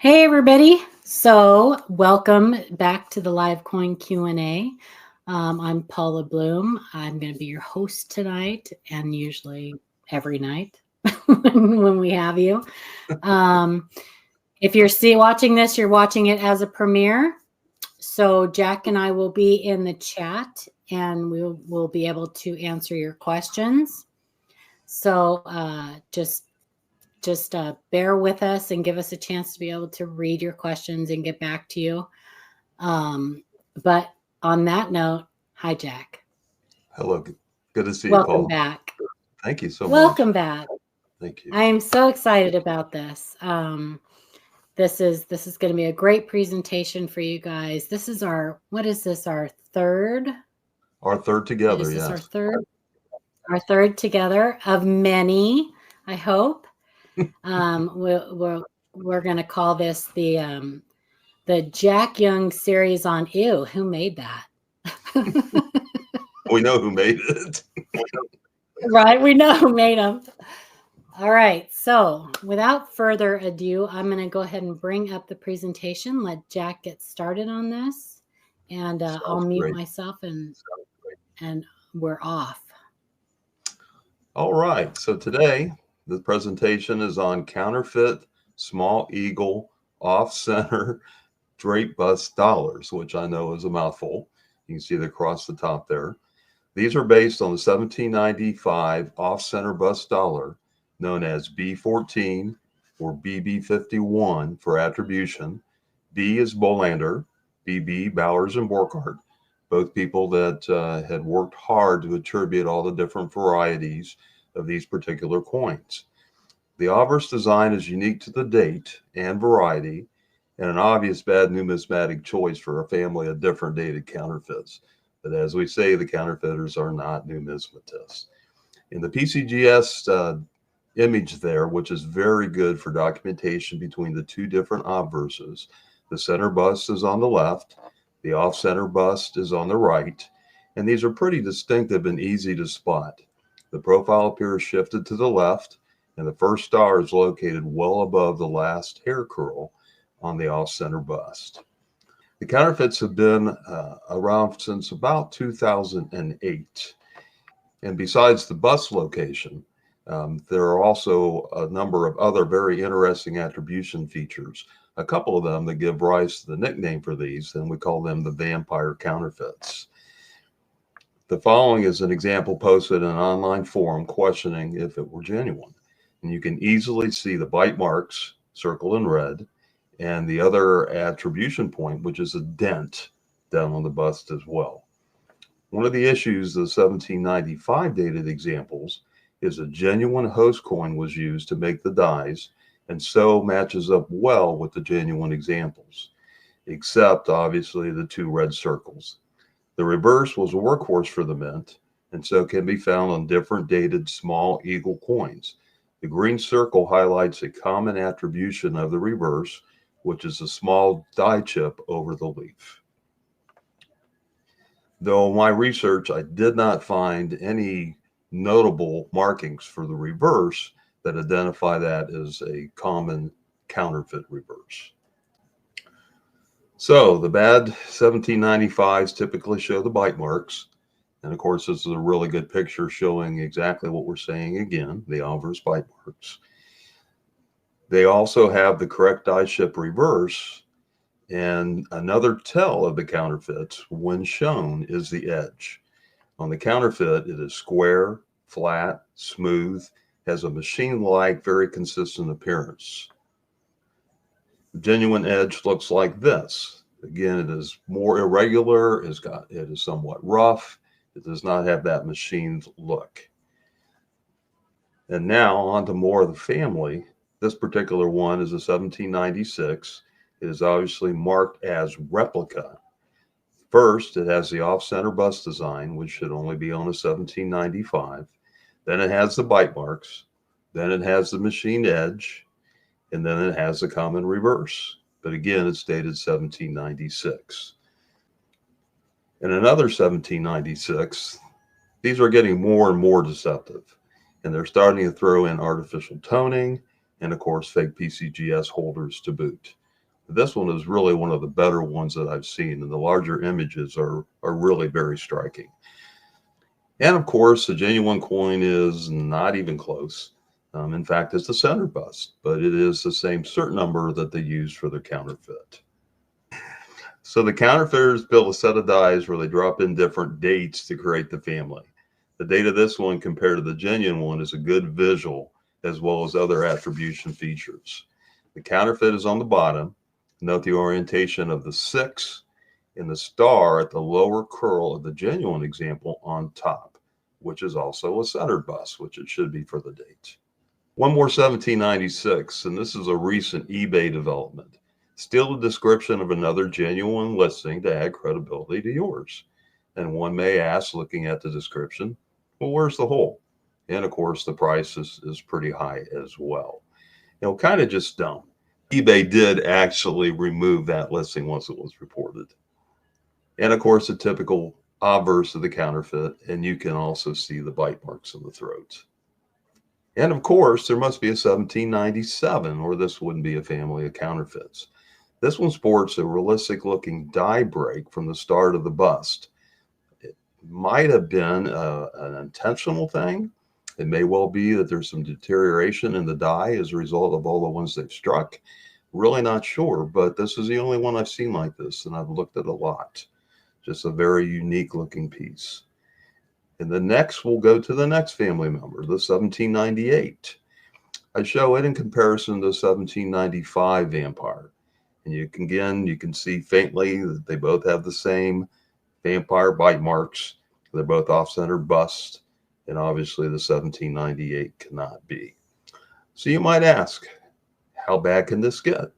Hey everybody. So welcome back to the live coin Q&A. I'm Paula Bloom. I'm going to be your host tonight and usually every night when we have you. If you're watching this, you're watching it as a premiere. So Jack and I will be in the chat and we'll be able to answer your questions. So just bear with us and give us a chance to be able to read your questions and get back to you. But on that note, hi, Jack. Hello. Good to see you, Paul. Welcome back. Thank you so much. Welcome back. Thank you. I am so excited about this. This is going to be a great presentation for you guys. This is what is this? Our third? Our third together, is this yes. Our third? Our third together of many, I hope. We're going to call this the Jack Young series on ew. Who made that? We know who made it. Right, we know who made them. All right, so without further ado, I'm going to go ahead and bring up the presentation. Let Jack get started on this, and I'll mute myself, and we're off. All right, so today the presentation is on counterfeit small eagle off-center draped bust dollars, which I know is a mouthful. You can see it across the top there. These are based on the 1795 off-center bust dollar, known as B14 or BB51 for attribution. B is Bolander, BB Bowers and Borchardt, both people that had worked hard to attribute all the different varieties of these particular coins. The obverse design is unique to the date and variety, and an obvious bad numismatic choice for a family of different dated counterfeits. But as we say, the counterfeiters are not numismatists. In the PCGS image there, which is very good for documentation between the two different obverses, the center bust is on the left, the off-center bust is on the right, and these are pretty distinctive and easy to spot. The profile appears shifted to the left, and the first star is located well above the last hair curl on the off-center bust. The counterfeits have been around since about 2008. And besides the bust location, there are also a number of other very interesting attribution features. A couple of them that give rise to the nickname for these, and we call them the vampire counterfeits. The following is an example posted in an online forum questioning if it were genuine. And you can easily see the bite marks circled in red, and the other attribution point, which is a dent down on the bust as well. One of the issues of the 1795 dated examples is a genuine host coin was used to make the dies, and so matches up well with the genuine examples, except obviously the two red circles. The reverse was a workhorse for the mint, and so can be found on different dated small eagle coins. The green circle highlights a common attribution of the reverse, which is a small die chip over the leaf. Though in my research, I did not find any notable markings for the reverse that identify that as a common counterfeit reverse. So the bad 1795s typically show the bite marks. And of course, this is a really good picture showing exactly what we're saying again, the obverse bite marks. They also have the correct die chip reverse, and another tell of the counterfeits when shown is the edge. On the counterfeit, it is square, flat, smooth, has a machine-like, very consistent appearance. The genuine edge looks like this. Again, it is more irregular, it is somewhat rough, it does not have that machined look. And now on to more of the family. This particular one is a 1796. It is obviously marked as replica. First, it has the off-center bust design, which should only be on a 1795. Then it has the bite marks. Then it has the machined edge. And then it has the common reverse. But again, it's dated 1796. In another 1796, these are getting more and more deceptive. And they're starting to throw in artificial toning and, of course, fake PCGS holders to boot. This one is really one of the better ones that I've seen, and the larger images are really very striking. And of course, the genuine coin is not even close. In fact, it's a center bust, but it is the same cert number that they use for their counterfeit. So the counterfeiters build a set of dies where they drop in different dates to create the family. The date of this one compared to the genuine one is a good visual, as well as other attribution features. The counterfeit is on the bottom. Note the orientation of the 6 and the star at the lower curl of the genuine example on top, which is also a centered bust, which it should be for the date. One more 1796, and this is a recent eBay development. Still a description of another genuine listing to add credibility to yours. And one may ask, looking at the description, well, where's the hole? And of course, the price is pretty high as well. Kind of just dumb. eBay did actually remove that listing once it was reported. And of course, the typical obverse of the counterfeit, and you can also see the bite marks on the throat. And of course, there must be a 1797, or this wouldn't be a family of counterfeits. This one sports a realistic looking die break from the start of the bust. It might have been an intentional thing. It may well be that there's some deterioration in the die as a result of all the ones they've struck. Really not sure, but this is the only one I've seen like this, and I've looked at a lot. Just a very unique looking piece. And the next will go to the next family member, the 1798. I show it in comparison to the 1795 vampire. And you can see faintly that they both have the same vampire bite marks. They're both off-center bust, and obviously the 1798 cannot be. So you might ask, how bad can this get?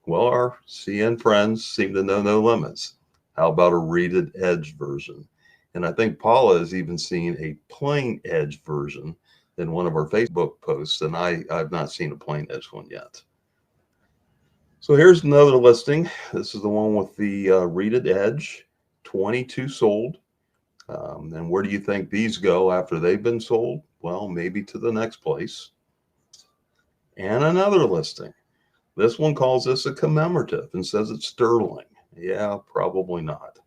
Well, our CN friends seem to know no limits. How about a reeded edge version? And I think Paula has even seen a plain edge version in one of our Facebook posts, and I've not seen a plain edge one yet. So here's another listing. This is the one with the reeded edge, 22 sold. And where do you think these go after they've been sold? Well, maybe to the next place. And another listing. This one calls this a commemorative and says it's sterling. Yeah, probably not.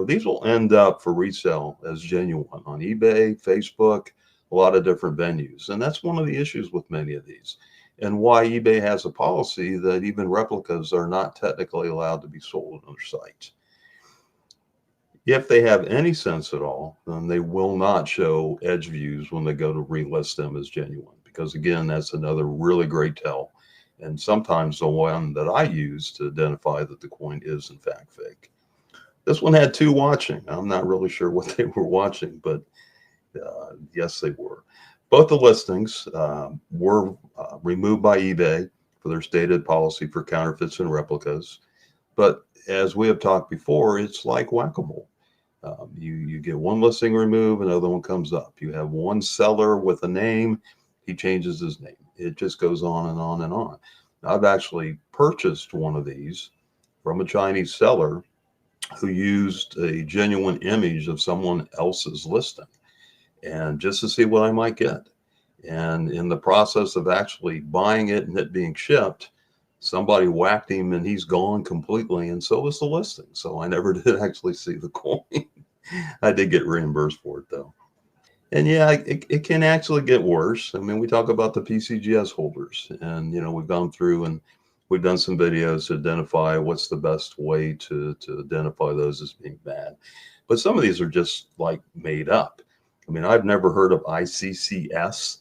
These will end up for resale as genuine on eBay, Facebook, a lot of different venues. And that's one of the issues with many of these, and why eBay has a policy that even replicas are not technically allowed to be sold on their site. If they have any sense at all, then they will not show edge views when they go to relist them as genuine, because again, that's another really great tell, and sometimes the one that I use to identify that the coin is in fact fake. This one had 2 watching. I'm not really sure what they were watching, but yes, they were. Both the listings were removed by eBay for their stated policy for counterfeits and replicas. But as we have talked before, it's like whack-a-mole. You get one listing removed, another one comes up. You have one seller with a name, he changes his name. It just goes on and on and on. I've actually purchased one of these from a Chinese seller who used a genuine image of someone else's listing, and just to see what I might get. And in the process of actually buying it and it being shipped, somebody whacked him and he's gone completely, and so is the listing. So I never did actually see the coin. I did get reimbursed for it though. And yeah, it can actually get worse. I mean, we talk about the PCGS holders, and we've gone through and we've done some videos to identify what's the best way to identify those as being bad. But some of these are just like made up. I mean, I've never heard of ICCS.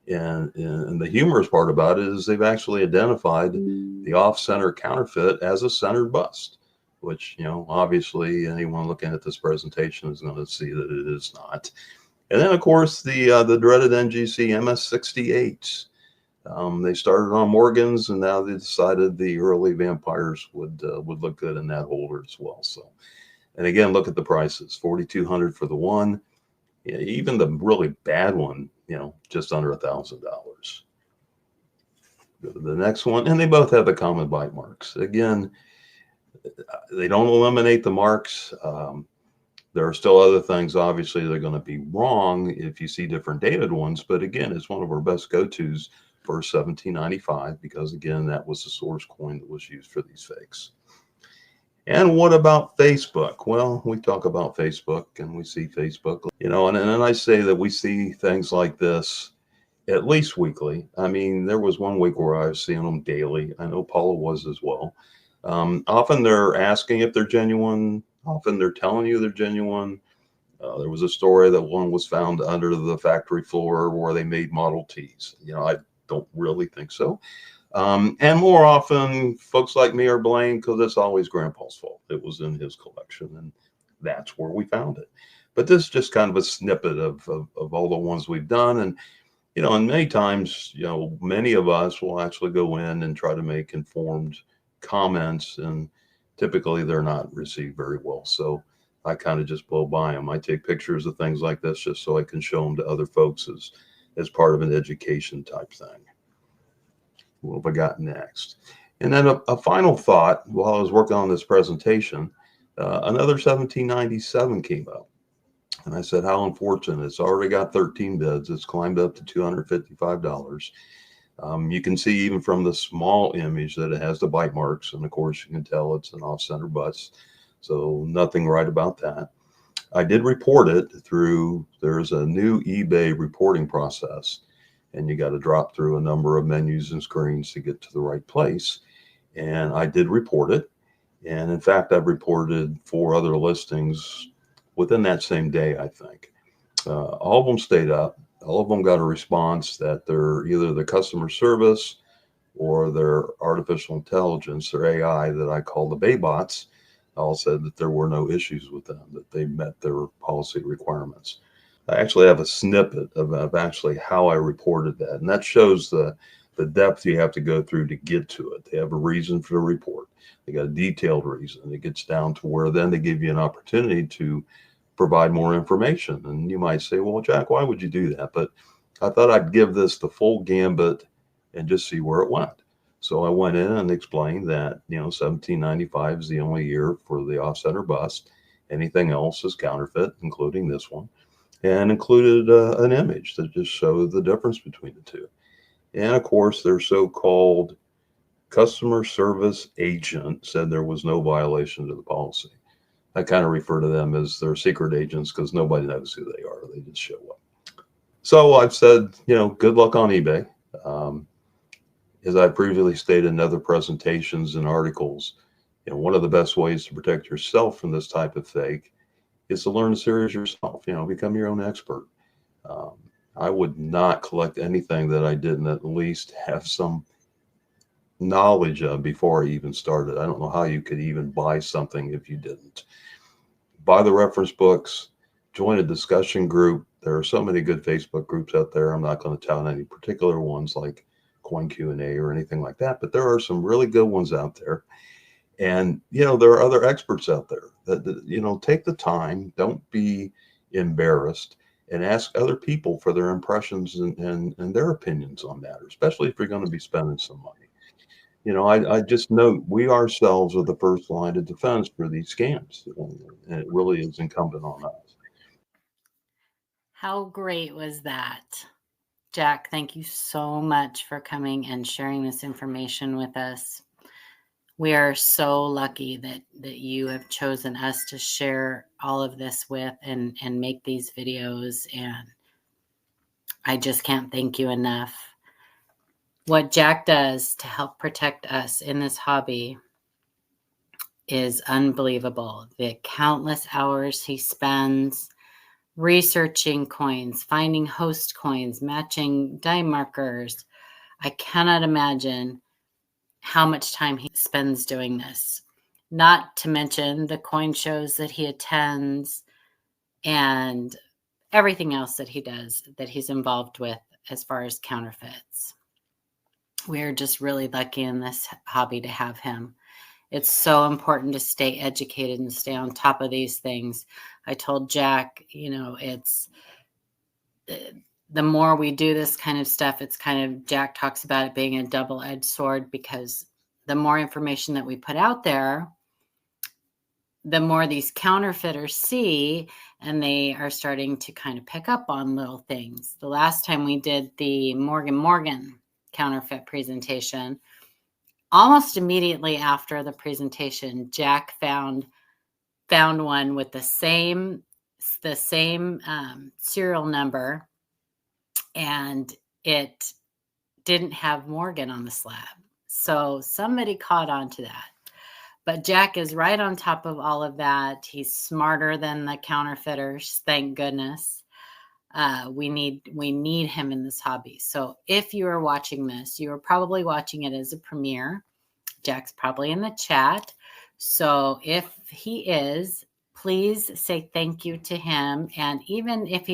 And the humorous part about it is they've actually identified the off-center counterfeit as a centered bust, which, obviously anyone looking at this presentation is going to see that it is not. And then, of course, the dreaded NGC MS68s. They started on Morgan's, and now they decided the early vampires would look good in that holder as well. So, and again, look at the prices: $4,200 for the one. Yeah, even the really bad one, just under $1,000. Go to the next one, and they both have the common bite marks. Again, they don't eliminate the marks. There are still other things, obviously, they're going to be wrong if you see different dated ones. But again, it's one of our best go-tos for $17.95 because, again, that was the source coin that was used for these fakes. And what about Facebook? Well, we talk about Facebook and we see Facebook, and then I say that we see things like this at least weekly. I mean, there was one week where I was seeing them daily. I know Paula was as well. Often they're asking if they're genuine. Often they're telling you they're genuine. There was a story that one was found under the factory floor where they made Model Ts. I don't really think so. And more often, folks like me are blamed because it's always Grandpa's fault. It was in his collection, and that's where we found it. But this is just kind of a snippet of all the ones we've done. And, and many times, many of us will actually go in and try to make informed comments, and typically they're not received very well. So I kind of just blow by them. I take pictures of things like this just so I can show them to other folks as part of an education type thing. What have I got next? And then a final thought while I was working on this presentation, another 1797 came up. And I said, how unfortunate. It's already got 13 bids. It's climbed up to $255. You can see even from the small image that it has the bite marks. And of course, you can tell it's an off-center bust. So nothing right about that. I did report it through, there's a new eBay reporting process. And you got to drop through a number of menus and screens to get to the right place. And I did report it. And in fact, I've reported 4 other listings within that same day, I think. All of them stayed up. All of them got a response that they're either the customer service or their artificial intelligence, their AI that I call the Baybots, all said that there were no issues with them, that they met their policy requirements. I actually have a snippet of actually how I reported that. And that shows the depth you have to go through to get to it. They have a reason for the report. They got a detailed reason. It gets down to where then they give you an opportunity to provide more information. And you might say, well, Jack, why would you do that? But I thought I'd give this the full gambit and just see where it went. So I went in and explained that, 1795 is the only year for the off-center bust. Anything else is counterfeit, including this one. And included an image that just showed the difference between the two. And of course, their so-called customer service agent said there was no violation to the policy. I kind of refer to them as their secret agents because nobody knows who they are. They just show up. So I've said, good luck on eBay. As I previously stated in other presentations and articles, one of the best ways to protect yourself from this type of fake is to learn the series yourself, become your own expert. I would not collect anything that I didn't at least have some knowledge of before I even started. I don't know how you could even buy something if you didn't. Buy the reference books, join a discussion group. There are so many good Facebook groups out there. I'm not going to tout any particular ones like Coin Q&A or anything like that, but there are some really good ones out there. And, there are other experts out there that, take the time, don't be embarrassed, and ask other people for their impressions and their opinions on that, especially if you're going to be spending some money. I just note we ourselves are the first line of defense for these scams, and it really is incumbent on us. How great was that? Jack, thank you so much for coming and sharing this information with us. We are so lucky that you have chosen us to share all of this with and make these videos. And I just can't thank you enough. What Jack does to help protect us in this hobby is unbelievable. The countless hours he spends researching coins, finding host coins, matching die markers. I cannot imagine how much time he spends doing this, not to mention the coin shows that he attends and everything else that he does, that he's involved with as far as counterfeits. We're just really lucky in this hobby to have him. It's so important to stay educated and stay on top of these things. I told Jack, it's the more we do this kind of stuff, it's kind of, Jack talks about it being a double-edged sword, because the more information that we put out there, the more these counterfeiters see, and they are starting to kind of pick up on little things. The last time we did the Morgan counterfeit presentation. Almost immediately after the presentation, Jack found one with the same serial number, and it didn't have Morgan on the slab. So somebody caught on to that. But Jack is right on top of all of that. He's smarter than the counterfeiters, thank goodness. We need him in this hobby. So if you are watching this, you are probably watching it as a premiere. Jack's probably in the chat. So if he is, please say thank you to him. And even if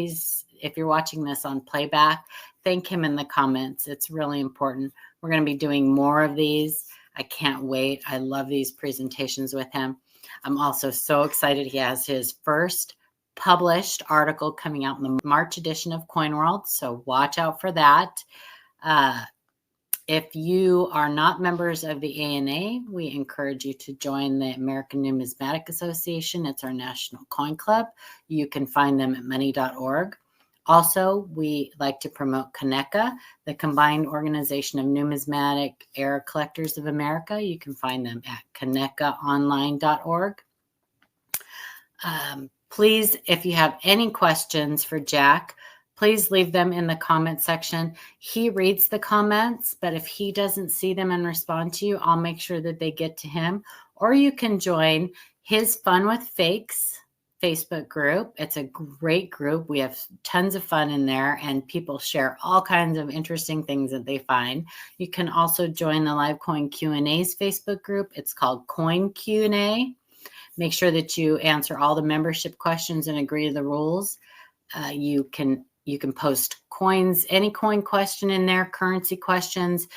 you're watching this on playback, thank him in the comments. It's really important. We're going to be doing more of these. I can't wait. I love these presentations with him. I'm also so excited. He has his first published article coming out in the March edition of Coin World. So watch out for that. If you are not members of the ANA, we encourage you to join the American Numismatic Association. It's our national coin club. You can find them at money.org. Also, we like to promote CONECA, the combined organization of numismatic era collectors of America. You can find them at conecaonline.org. Please, if you have any questions for Jack, please leave them in the comment section. He reads the comments, but if he doesn't see them and respond to you, I'll make sure that they get to him. Or you can join his Fun with Fakes Facebook group. It's a great group. We have tons of fun in there, and people share all kinds of interesting things that they find. You can also join the Live Coin Q&A's Facebook group. It's called Coin Q&A. Make sure that you answer all the membership questions and agree to the rules. You can post coins, any coin question in there, currency questions.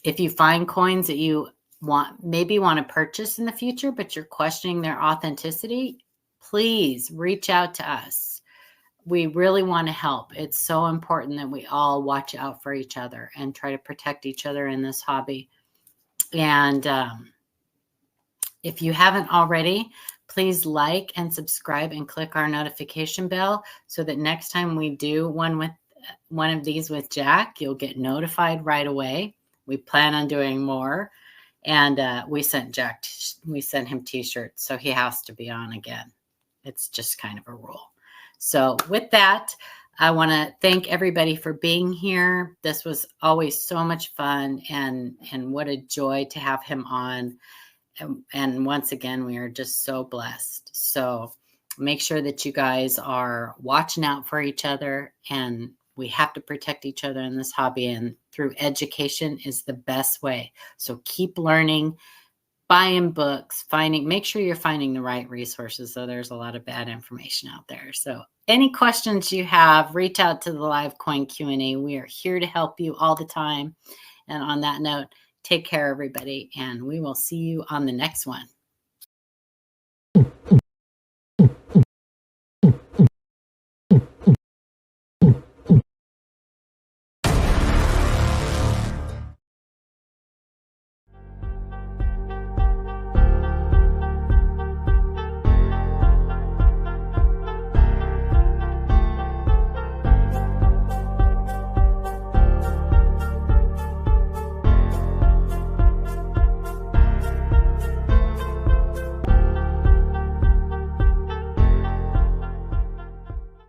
If you find coins that you maybe want to purchase in the future, but you're questioning their authenticity, please reach out to us. We really want to help. It's so important that we all watch out for each other and try to protect each other in this hobby. And if you haven't already, please like and subscribe and click our notification bell so that next time we do one of these with Jack, you'll get notified right away. We plan on doing more. And we sent him t-shirts, so he has to be on again. It's just kind of a rule. So with that, I want to thank everybody for being here. This was always so much fun, and what a joy to have him on. And once again, we are just so blessed. So make sure that you guys are watching out for each other, and we have to protect each other in this hobby, and through education is the best way. So keep learning, buying books, make sure you're finding the right resources. So there's a lot of bad information out there. So any questions you have, reach out to the Live Coin Q&A. We are here to help you all the time. And on that note, take care, everybody, and we will see you on the next one.